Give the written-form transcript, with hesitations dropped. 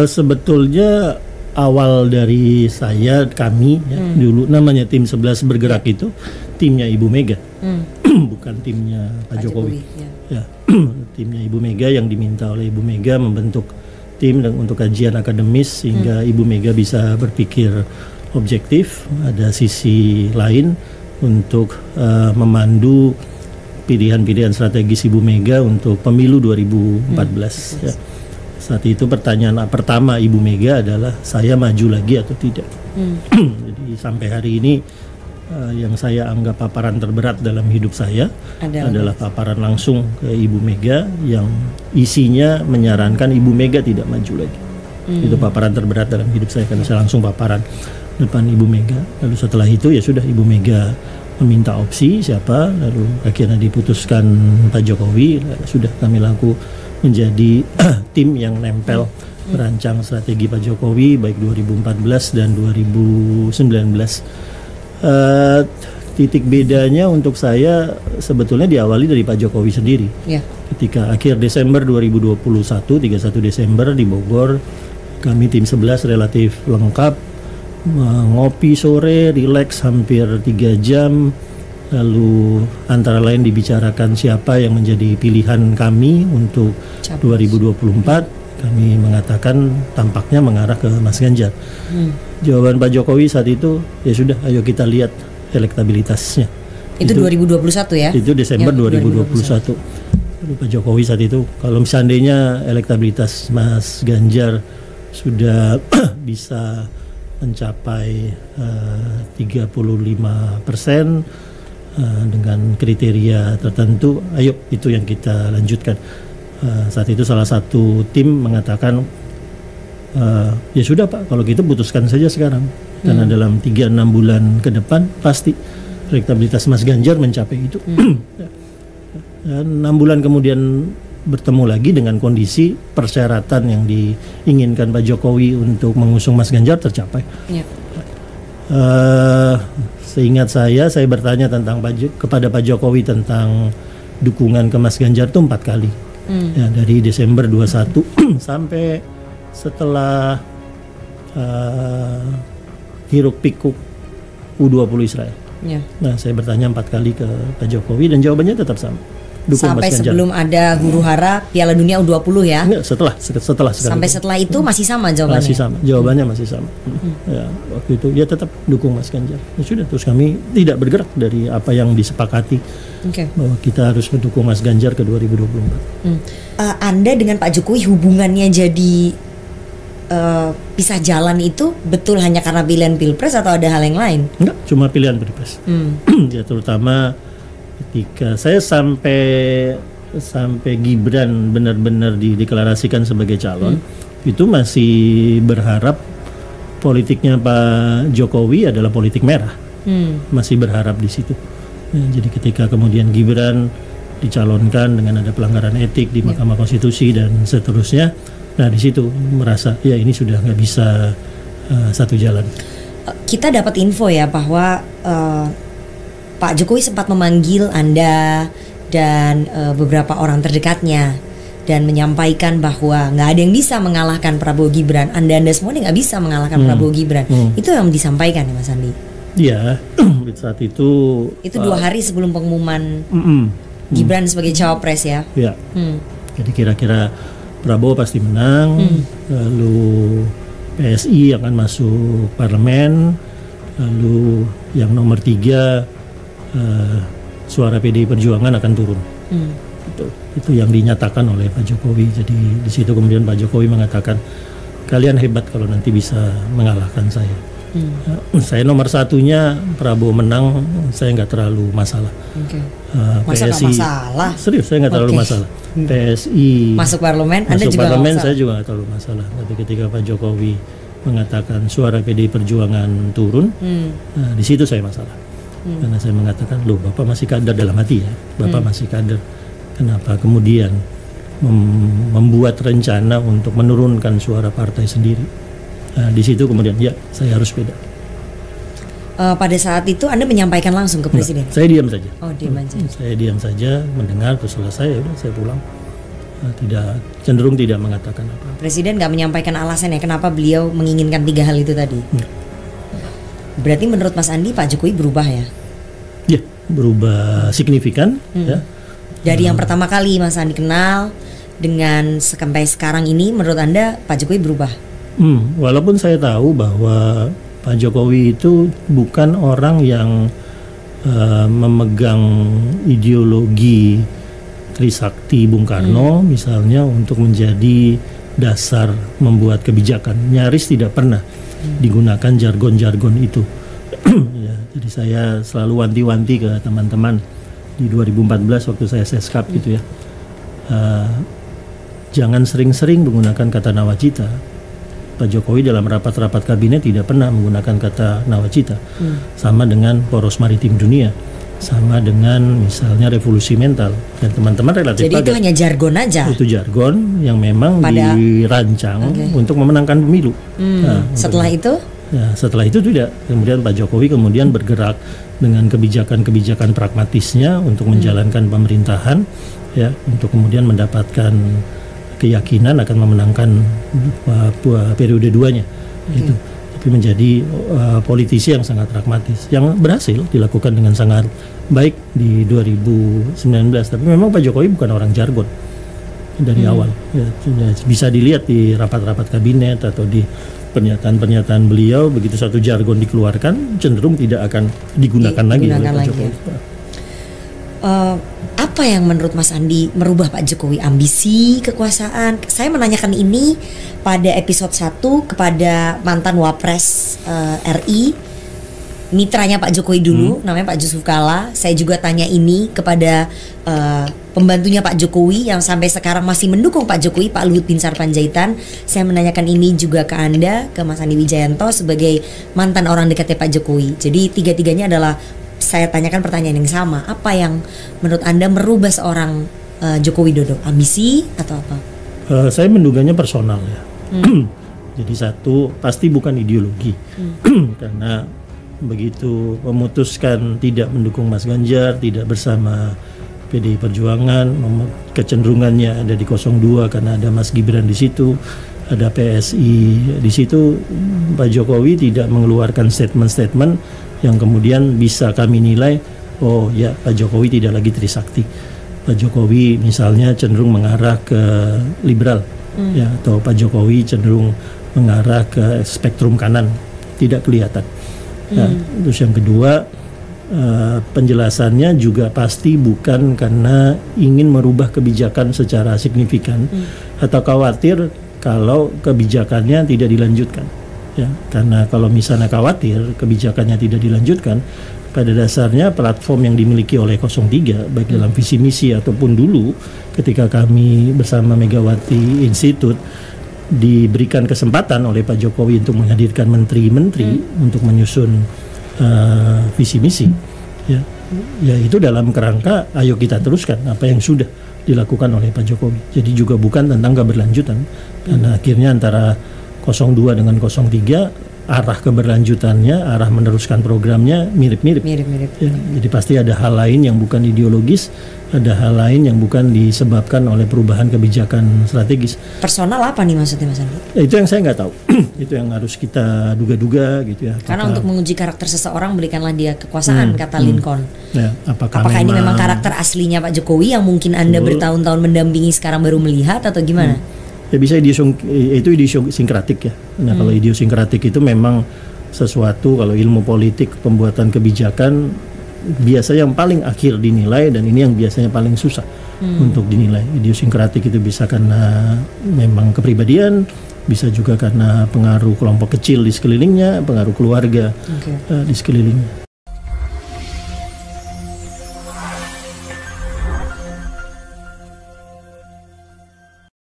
Sebetulnya awal dari kami dulu namanya tim 11 bergerak itu timnya Ibu Mega, bukan timnya Pak Jokowi. Ya, timnya Ibu Mega yang diminta oleh Ibu Mega membentuk tim untuk kajian akademis sehingga Ibu Mega bisa berpikir objektif. Ada sisi lain untuk memandu pilihan-pilihan strategis Ibu Mega untuk pemilu 2014. Ya. Saat itu pertanyaan pertama Ibu Mega adalah saya maju lagi atau tidak. Jadi sampai hari ini yang saya anggap paparan terberat dalam hidup saya adalah paparan langsung ke Ibu Mega yang isinya menyarankan Ibu Mega tidak maju lagi. Itu paparan terberat dalam hidup saya karena saya langsung paparan depan Ibu Mega. Lalu setelah itu ya sudah Ibu Mega meminta opsi siapa, lalu akhirnya diputuskan Pak Jokowi. Sudah kami menjadi tim yang nempel merancang strategi Pak Jokowi baik 2014 dan 2019. Titik bedanya untuk saya sebetulnya diawali dari Pak Jokowi sendiri. Ketika akhir Desember 2021, 31 Desember di Bogor, kami tim 11 relatif lengkap, ngopi sore, rileks hampir 3 jam. Lalu antara lain dibicarakan siapa yang menjadi pilihan kami untuk 2024. Kami mengatakan tampaknya mengarah ke Mas Ganjar. Jawaban Pak Jokowi saat itu, ya sudah ayo kita lihat elektabilitasnya. Itu 2021 ya? Itu Desember 2021. Pak Jokowi saat itu, kalau seandainya elektabilitas Mas Ganjar sudah bisa mencapai 35%, dengan kriteria tertentu, ayo itu yang kita lanjutkan. Saat itu salah satu tim mengatakan ya sudah Pak, kalau gitu putuskan saja sekarang karena dalam 3-6 bulan ke depan pasti elektabilitas Mas Ganjar mencapai itu. Dan 6 bulan kemudian bertemu lagi dengan kondisi persyaratan yang diinginkan Pak Jokowi untuk mengusung Mas Ganjar tercapai. Seingat saya bertanya kepada Pak Jokowi tentang dukungan ke Mas Ganjar itu 4 kali. Ya, dari Desember 21 sampai setelah hiruk pikuk U20 Israel. Nah, saya bertanya 4 kali ke Pak Jokowi dan jawabannya tetap sama. Sampai sebelum ada huru hara Piala Dunia U20 ya? Enggak, setelah sampai setelah itu masih sama jawabannya? Masih sama, jawabannya masih sama. Ya, waktu itu dia tetap dukung Mas Ganjar. Ya sudah, terus kami tidak bergerak dari apa yang disepakati bahwa kita harus mendukung Mas Ganjar ke 2024. Anda dengan Pak Jokowi hubungannya jadi pisah jalan itu betul hanya karena pilihan Pilpres atau ada hal yang lain? Enggak, cuma pilihan Pilpres. Ya, terutama ketika saya sampai Gibran benar-benar dideklarasikan sebagai calon, itu masih berharap politiknya Pak Jokowi adalah politik merah, masih berharap di situ. Ya, jadi ketika kemudian Gibran dicalonkan dengan ada pelanggaran etik di Mahkamah Konstitusi dan seterusnya, nah di situ merasa ya ini sudah nggak bisa satu jalan. Kita dapat info ya bahwa Pak Jokowi sempat memanggil Anda dan beberapa orang terdekatnya dan menyampaikan bahwa nggak ada yang bisa mengalahkan Prabowo Gibran. Anda semua nggak bisa mengalahkan Prabowo Gibran. Itu yang disampaikan ya Mas Andi? Iya, saat itu 2 hari sebelum pengumuman Gibran sebagai cawapres ya? Iya. Jadi kira-kira Prabowo pasti menang, lalu PSI akan masuk parlemen, lalu yang nomor 3 suara PDI Perjuangan akan turun. Itu yang dinyatakan oleh Pak Jokowi. Jadi di situ kemudian Pak Jokowi mengatakan kalian hebat kalau nanti bisa mengalahkan saya. Saya nomor 1-nya Prabowo menang, saya nggak terlalu masalah. Masa PSI, masalah? Serius saya nggak terlalu masalah. PSI masuk parlemen, Anda juga parlemen saya juga nggak terlalu masalah. Tapi ketika Pak Jokowi mengatakan suara PDI Perjuangan turun, nah, di situ saya masalah. Karena saya mengatakan, loh Bapak masih kader dalam hati ya, Bapak masih kader. Kenapa kemudian membuat rencana untuk menurunkan suara partai sendiri? Nah, di situ kemudian ya saya harus beda. Pada saat itu Anda menyampaikan langsung ke Presiden? Saya diam saja. Oh, diam aja. Saya diam saja, mendengar terus selesai, ya udah saya pulang. cenderung tidak mengatakan apa. Presiden nggak menyampaikan alasan ya kenapa beliau menginginkan 3 hal itu tadi. Berarti menurut Mas Andi Pak Jokowi berubah ya? Ya, berubah signifikan. Ya. Dari yang pertama kali Mas Andi kenal dengan sampai sekarang ini, menurut Anda Pak Jokowi berubah? Walaupun saya tahu bahwa Pak Jokowi itu bukan orang yang memegang ideologi Trisakti Bung Karno misalnya untuk menjadi dasar membuat kebijakan. Nyaris tidak pernah digunakan jargon-jargon itu. Ya, jadi saya selalu wanti-wanti ke teman-teman di 2014 waktu saya seskap gitu ya. Jangan sering-sering menggunakan kata nawacita. Pak Jokowi dalam rapat-rapat kabinet tidak pernah menggunakan kata nawacita. Sama dengan poros maritim dunia, sama dengan misalnya revolusi mental, dan teman-teman relatif jadi itu hanya jargon aja. Itu jargon yang memang dirancang untuk memenangkan pemilu. Setelah itu? Ya, setelah itu tidak. Kemudian Pak Jokowi kemudian bergerak dengan kebijakan-kebijakan pragmatisnya untuk menjalankan pemerintahan, ya, untuk kemudian mendapatkan keyakinan akan memenangkan periode 2-nya. Itu. Tapi menjadi politisi yang sangat pragmatis, yang berhasil dilakukan dengan sangat baik di 2019. Tapi memang Pak Jokowi bukan orang jargon dari awal. Ya, bisa dilihat di rapat-rapat kabinet atau di pernyataan-pernyataan beliau, begitu satu jargon dikeluarkan cenderung tidak akan digunakan lagi oleh Pak Jokowi. Apa yang menurut Mas Andi merubah Pak Jokowi? Ambisi, kekuasaan? Saya menanyakan ini pada episode 1 kepada mantan Wapres RI, mitranya Pak Jokowi dulu, namanya Pak Jusuf Kalla. Saya juga tanya ini kepada pembantunya Pak Jokowi yang sampai sekarang masih mendukung Pak Jokowi, Pak Luhut Binsar Panjaitan. Saya menanyakan ini juga ke Anda, ke Mas Andi Wijayanto sebagai mantan orang dekatnya Pak Jokowi. Jadi tiga-tiganya adalah saya tanyakan pertanyaan yang sama. Apa yang menurut Anda merubah seorang Joko Widodo? Ambisi atau apa? Saya menduganya personal ya. Jadi satu, pasti bukan ideologi. Karena begitu memutuskan tidak mendukung Mas Ganjar, tidak bersama PDI Perjuangan, kecenderungannya ada di 02 karena ada Mas Gibran di situ, ada PSI di situ. Pak Jokowi tidak mengeluarkan statement-statement yang kemudian bisa kami nilai, oh ya Pak Jokowi tidak lagi Trisakti. Pak Jokowi misalnya cenderung mengarah ke liberal, ya, atau Pak Jokowi cenderung mengarah ke spektrum kanan, tidak kelihatan. Nah, terus yang kedua, penjelasannya juga pasti bukan karena ingin merubah kebijakan secara signifikan atau khawatir kalau kebijakannya tidak dilanjutkan. Ya, karena kalau misalnya khawatir kebijakannya tidak dilanjutkan, pada dasarnya platform yang dimiliki oleh 03 baik dalam visi misi ataupun dulu ketika kami bersama Megawati Institute diberikan kesempatan oleh Pak Jokowi untuk menghadirkan menteri-menteri untuk menyusun visi misi, ya itu dalam kerangka ayo kita teruskan apa yang sudah dilakukan oleh Pak Jokowi. Jadi juga bukan tentang keberlanjutan, karena akhirnya antara 02 dengan 03 arah keberlanjutannya, arah meneruskan programnya mirip-mirip. Ya, jadi pasti ada hal lain yang bukan ideologis, ada hal lain yang bukan disebabkan oleh perubahan kebijakan strategis. Personal apa nih maksudnya Mas Andi? Ya, itu yang saya nggak tahu. Itu yang harus kita duga-duga gitu ya. Karena untuk menguji karakter seseorang berikanlah dia kekuasaan, kata Lincoln. Ya, apakah ini memang karakter aslinya Pak Jokowi yang mungkin Anda bertahun-tahun mendampingi sekarang baru melihat atau gimana? Ya bisa itu idiosinkratik ya. Nah kalau idiosinkratik itu memang sesuatu, kalau ilmu politik pembuatan kebijakan biasanya yang paling akhir dinilai, dan ini yang biasanya paling susah untuk dinilai. Idiosinkratik itu bisa karena memang kepribadian, bisa juga karena pengaruh kelompok kecil di sekelilingnya, pengaruh keluarga di sekelilingnya.